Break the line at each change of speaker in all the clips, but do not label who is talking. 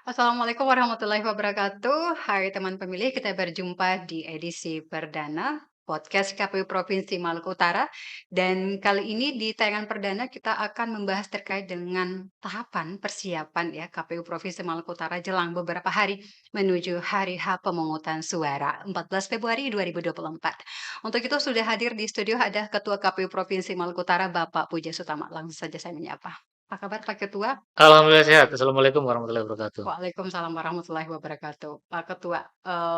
Assalamualaikum warahmatullahi wabarakatuh. Hai teman pemilih, kita berjumpa di edisi perdana podcast KPU Provinsi Maluku Utara. Dan kali ini di tayangan perdana kita akan membahas terkait dengan tahapan persiapan ya KPU Provinsi Maluku Utara jelang beberapa hari menuju hari H pemungutan suara 14 Februari 2024. Untuk itu sudah hadir di studio ada Ketua KPU Provinsi Maluku Utara Bapak Puja Sutama. Langsung saja saya menyapa. Apa kabar Pak Ketua?
Alhamdulillah sehat. Assalamualaikum warahmatullahi wabarakatuh.
Waalaikumsalam warahmatullahi wabarakatuh. Pak Ketua,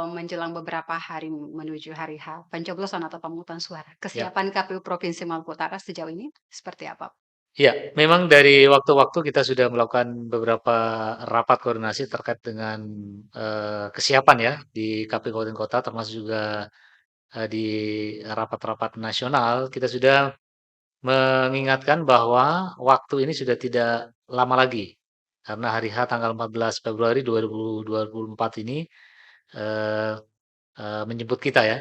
menjelang beberapa hari menuju hari H pencoblosan atau pemungutan suara,
Ya,
kesiapan KPU Provinsi Maluku Utara sejauh ini seperti apa?
ya, memang dari waktu-waktu kita sudah melakukan beberapa rapat koordinasi terkait dengan kesiapan ya di KPU Kabupaten Kota, termasuk juga di rapat-rapat nasional. Kita sudah mengingatkan bahwa waktu ini sudah tidak lama lagi, karena hari H tanggal 14 Februari 2024 ini eh, menjemput kita ya.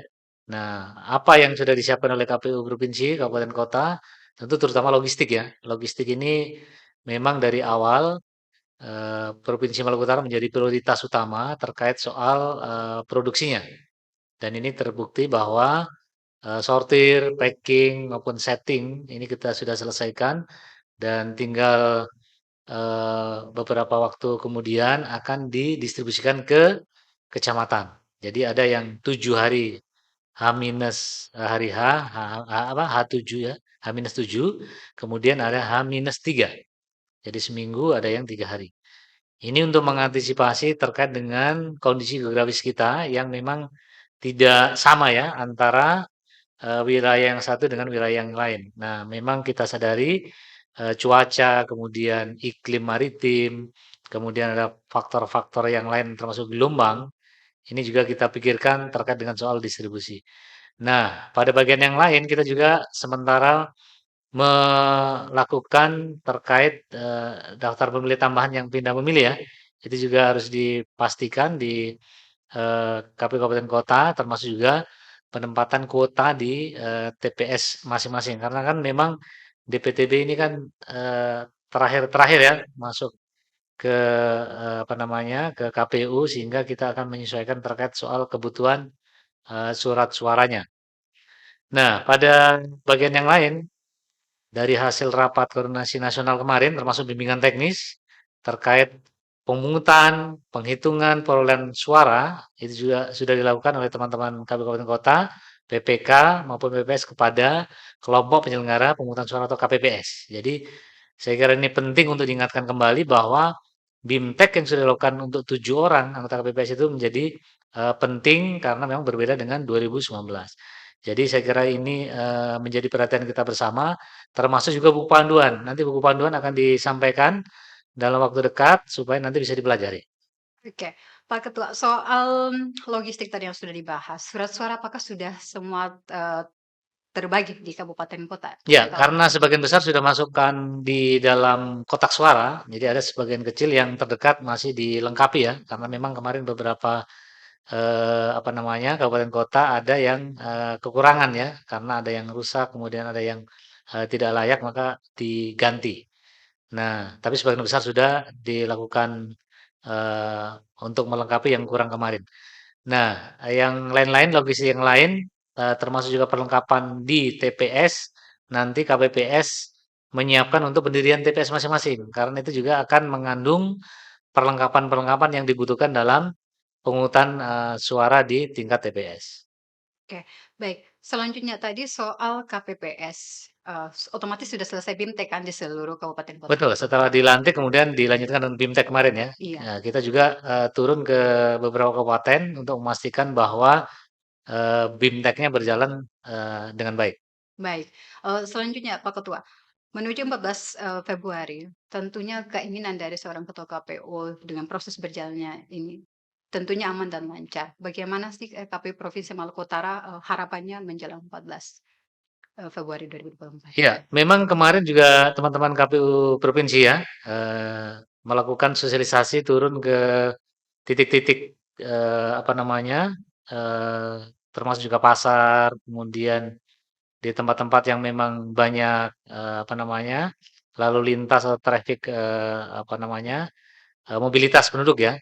Nah, apa yang sudah disiapkan oleh KPU provinsi, kabupaten kota, tentu terutama logistik ya. Logistik ini memang dari awal Provinsi Maluku Utara menjadi prioritas utama terkait soal produksinya. Dan ini terbukti bahwa sortir, packing maupun setting ini kita sudah selesaikan dan tinggal beberapa waktu kemudian akan didistribusikan ke kecamatan. Jadi ada yang 7 hari H minus hari H7 ya, H minus 7, kemudian ada H minus 3. Jadi seminggu ada yang 3 hari. Ini untuk mengantisipasi terkait dengan kondisi geografis kita yang memang tidak sama ya antara wilayah yang satu dengan wilayah yang lain. Nah, memang kita sadari cuaca, kemudian iklim maritim, kemudian ada faktor-faktor yang lain termasuk gelombang. Ini juga kita pikirkan terkait dengan soal distribusi. Nah, pada bagian yang lain kita juga sementara melakukan terkait daftar pemilih tambahan yang pindah memilih ya. Itu juga harus dipastikan di KPU Kabupaten Kota, termasuk juga penempatan kuota di TPS masing-masing. Karena kan memang DPTB ini kan terakhir-terakhir ya masuk ke apa namanya ke KPU sehingga kita akan menyesuaikan terkait soal kebutuhan surat suaranya. Nah, pada bagian yang lain, dari hasil rapat koordinasi nasional kemarin, termasuk bimbingan teknis terkait pemungutan, penghitungan perolehan suara, itu juga sudah dilakukan oleh teman-teman Kabupaten Kota, PPK maupun PPS kepada kelompok penyelenggara pemungutan suara atau KPPS. Jadi, saya kira ini penting untuk diingatkan kembali bahwa BIMTEK yang sudah dilakukan untuk 7 orang anggota KPPS itu menjadi penting karena memang berbeda dengan 2019. Jadi saya kira ini menjadi perhatian kita bersama, termasuk juga buku panduan. Nanti buku panduan akan disampaikan dalam waktu dekat supaya nanti bisa dipelajari.
Oke, Pak Ketua, soal logistik tadi yang sudah dibahas, surat suara apakah sudah semua, terbagi di kabupaten kota
Ya,
atau
karena sebagian besar sudah masukkan di dalam kotak suara, jadi ada sebagian kecil yang terdekat masih dilengkapi ya, karena memang kemarin beberapa apa namanya kabupaten kota ada yang kekurangan ya, karena ada yang rusak, kemudian ada yang tidak layak maka diganti. Nah, tapi sebagian besar sudah dilakukan eh, untuk melengkapi yang kurang kemarin. Nah, yang lain-lain, logistik yang lain, termasuk juga perlengkapan di TPS, nanti KPPS menyiapkan untuk pendirian TPS masing-masing, karena itu juga akan mengandung perlengkapan-perlengkapan yang dibutuhkan dalam pungutan suara di tingkat TPS.
oke, baik. Selanjutnya tadi soal KPPS, otomatis sudah selesai BIMTEK kan di seluruh kabupaten kota?
Betul, setelah dilantik kemudian dilanjutkan dengan BIMTEK kemarin ya.
Iya.
Nah, kita juga turun ke beberapa kabupaten untuk memastikan bahwa BIMTEK-nya berjalan dengan baik.
Baik, selanjutnya Pak Ketua, menuju 14, Februari, tentunya keinginan dari seorang ketua KPU dengan proses berjalannya ini, tentunya aman dan lancar. Bagaimana sih, KPU Provinsi Maluku Utara, harapannya menjelang 14, Februari 2024?
Ya, memang kemarin juga teman-teman KPU provinsi ya melakukan sosialisasi turun ke titik-titik apa namanya eh, termasuk juga pasar, kemudian di tempat-tempat yang memang banyak apa namanya lalu lintas atau traffic apa namanya mobilitas penduduk ya.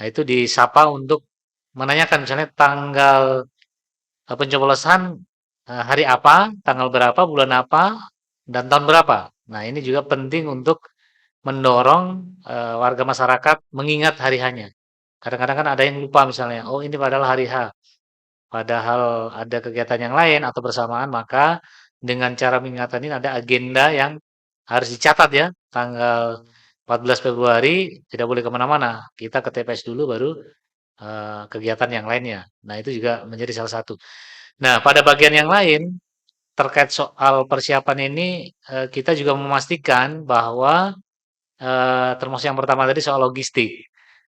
Nah, itu disapa untuk menanyakan misalnya tanggal pencoblosan hari apa, tanggal berapa, bulan apa, dan tahun berapa. Nah, ini juga penting untuk mendorong warga masyarakat mengingat hari hanya. Kadang-kadang kan ada yang lupa misalnya, oh ini padahal hari H. Padahal ada kegiatan yang lain atau bersamaan, maka dengan cara mengingatkan ini ada agenda yang harus dicatat ya. Tanggal 14 Februari tidak boleh kemana-mana. Kita ke TPS dulu baru kegiatan yang lainnya. Nah, itu juga menjadi salah satu. Nah, pada bagian yang lain terkait soal persiapan ini kita juga memastikan bahwa termasuk yang pertama tadi soal logistik.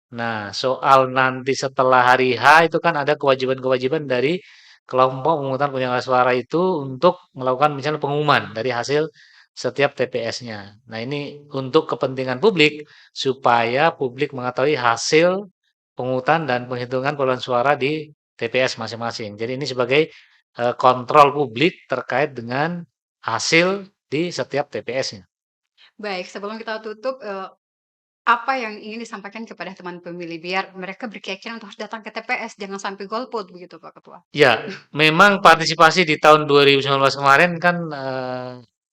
Nah, soal nanti setelah hari H itu kan ada kewajiban-kewajiban dari kelompok pemungutan penyelenggara suara itu untuk melakukan misalnya pengumuman dari hasil setiap TPS-nya. Nah, ini untuk kepentingan publik supaya publik mengetahui hasil pungutan dan penghitungan perolehan suara di TPS masing-masing. Jadi ini sebagai kontrol publik terkait dengan hasil di setiap TPS-nya.
Baik, sebelum kita tutup, apa yang ingin disampaikan kepada teman pemilih biar mereka berkeyakinan untuk harus datang ke TPS, jangan sampai golput begitu Pak Ketua?
Ya, memang partisipasi di tahun 2019 kemarin kan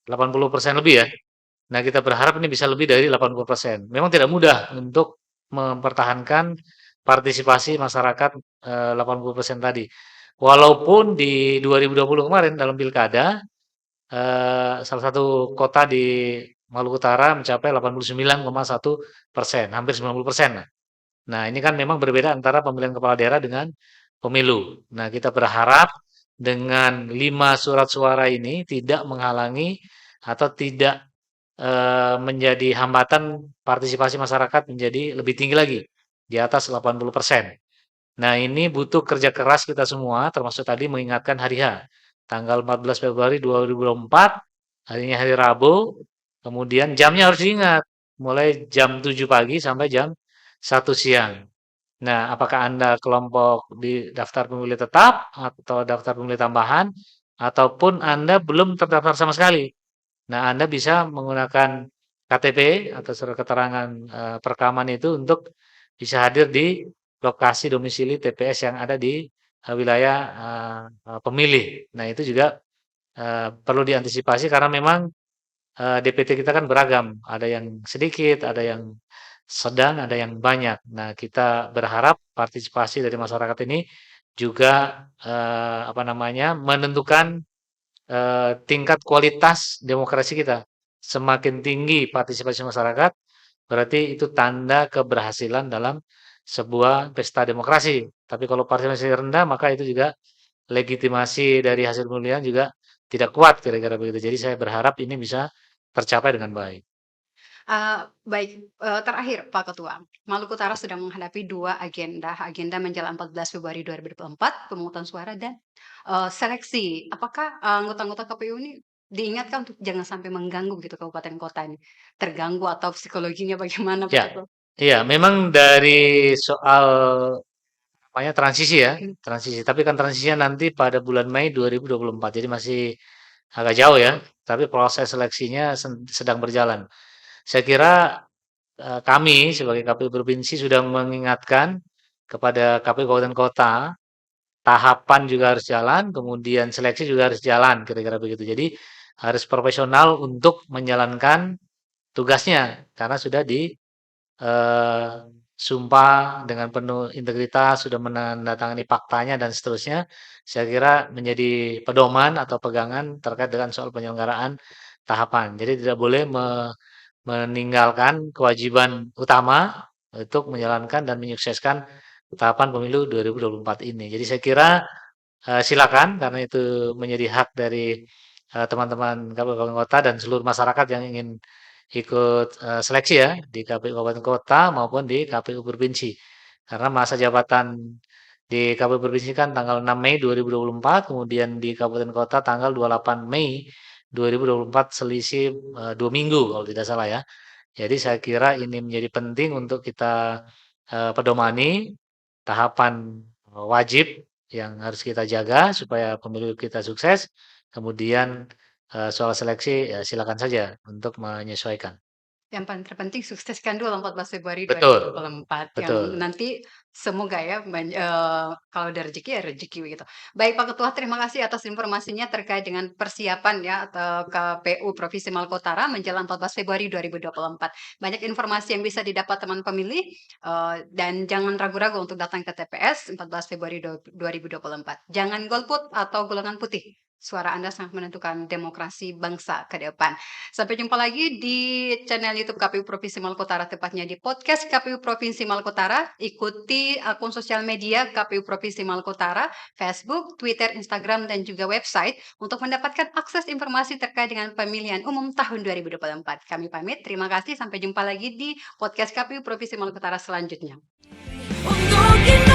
80% lebih ya. Nah, kita berharap ini bisa lebih dari 80%. Memang tidak mudah untuk mempertahankan partisipasi masyarakat 80% tadi. Walaupun di 2020 kemarin dalam pilkada, salah satu kota di Maluku Utara mencapai 89,1%, hampir 90% lah. Nah, ini kan memang berbeda antara pemilihan kepala daerah dengan pemilu. Nah, kita berharap dengan 5 surat suara ini tidak menghalangi atau tidak menjadi hambatan partisipasi masyarakat menjadi lebih tinggi lagi, di atas 80%. Nah, ini butuh kerja keras kita semua, termasuk tadi mengingatkan hari H, tanggal 14 Februari 2024, harinya hari Rabu, kemudian jamnya harus diingat, mulai jam 7 pagi sampai jam 1 siang. Nah, apakah Anda kelompok di daftar pemilih tetap atau daftar pemilih tambahan, ataupun Anda belum terdaftar sama sekali? Nah, Anda bisa menggunakan KTP atau surat keterangan perekaman itu untuk bisa hadir di lokasi domisili TPS yang ada di wilayah pemilih. Nah, itu juga perlu diantisipasi karena memang DPT kita kan beragam, ada yang sedikit, ada yang sedang, ada yang banyak. Nah, kita berharap partisipasi dari masyarakat ini juga apa namanya menentukan tingkat kualitas demokrasi kita. Semakin tinggi partisipasi masyarakat, berarti itu tanda keberhasilan dalam sebuah pesta demokrasi. Tapi kalau partisipasi rendah, maka itu juga legitimasi dari hasil pemilihan juga tidak kuat kira-kira begitu. Jadi saya berharap ini bisa tercapai dengan baik.
Baik, terakhir Pak Ketua, Maluku Utara sedang menghadapi 2 agenda, agenda menjelang 14 Februari 2024, pemungutan suara dan, seleksi. Apakah anggota-anggota KPU ini diingatkan untuk jangan sampai mengganggu gitu kabupaten kota ini? Terganggu atau psikologinya bagaimana Pak
Ya,
Ketua?
iya, memang dari soal namanya transisi ya, transisi. Tapi kan transisinya nanti pada bulan Mei 2024, jadi masih agak jauh ya. Tapi proses seleksinya sedang berjalan. Saya kira kami sebagai KPU provinsi sudah mengingatkan kepada KPU kabupaten kota, tahapan juga harus jalan, kemudian seleksi juga harus jalan, kira-kira begitu. Jadi harus profesional untuk menjalankan tugasnya karena sudah eh, sumpah dengan penuh integritas, sudah menandatangani faktanya dan seterusnya. Saya kira menjadi pedoman atau pegangan terkait dengan soal penyelenggaraan tahapan. Jadi tidak boleh meninggalkan kewajiban utama untuk menjalankan dan menyukseskan tahapan pemilu 2024 ini. Jadi saya kira silakan karena itu menjadi hak dari teman-teman kabupaten kota dan seluruh masyarakat yang ingin ikut seleksi ya di KPU kabupaten kota maupun di KPU provinsi. Karena masa jabatan di KPU provinsi kan tanggal 6 Mei 2024, kemudian di kabupaten kota tanggal 28 Mei 2024 selisih 2 minggu kalau tidak salah ya. Jadi saya kira ini menjadi penting untuk kita pedomani tahapan wajib yang harus kita jaga supaya pemilu kita sukses. Kemudian soal seleksi ya silakan saja untuk menyesuaikan.
Yang paling terpenting sukseskan dulu 14 Februari dua ribu dua
Betul,
puluh empat yang
betul.
nanti semoga ya kalau ada rezeki ya rezeki gitu. Baik Pak Ketua, terima kasih atas informasinya terkait dengan persiapan ya atau KPU Provinsi Maluku Utara menjelang 14 Februari 2024. Banyak informasi yang bisa didapat teman pemilih, dan jangan ragu-ragu untuk datang ke TPS 14 Februari 2024. Jangan golput atau golongan putih. Suara Anda sangat menentukan demokrasi bangsa ke depan. Sampai jumpa lagi di channel YouTube KPU Provinsi Maluku Utara, tepatnya di podcast KPU Provinsi Maluku Utara. Ikuti akun sosial media KPU Provinsi Maluku Utara, Facebook, Twitter, Instagram, dan juga website untuk mendapatkan akses informasi terkait dengan pemilihan umum tahun 2024. Kami pamit, terima kasih, sampai jumpa lagi di podcast KPU Provinsi Maluku Utara selanjutnya.
Untuk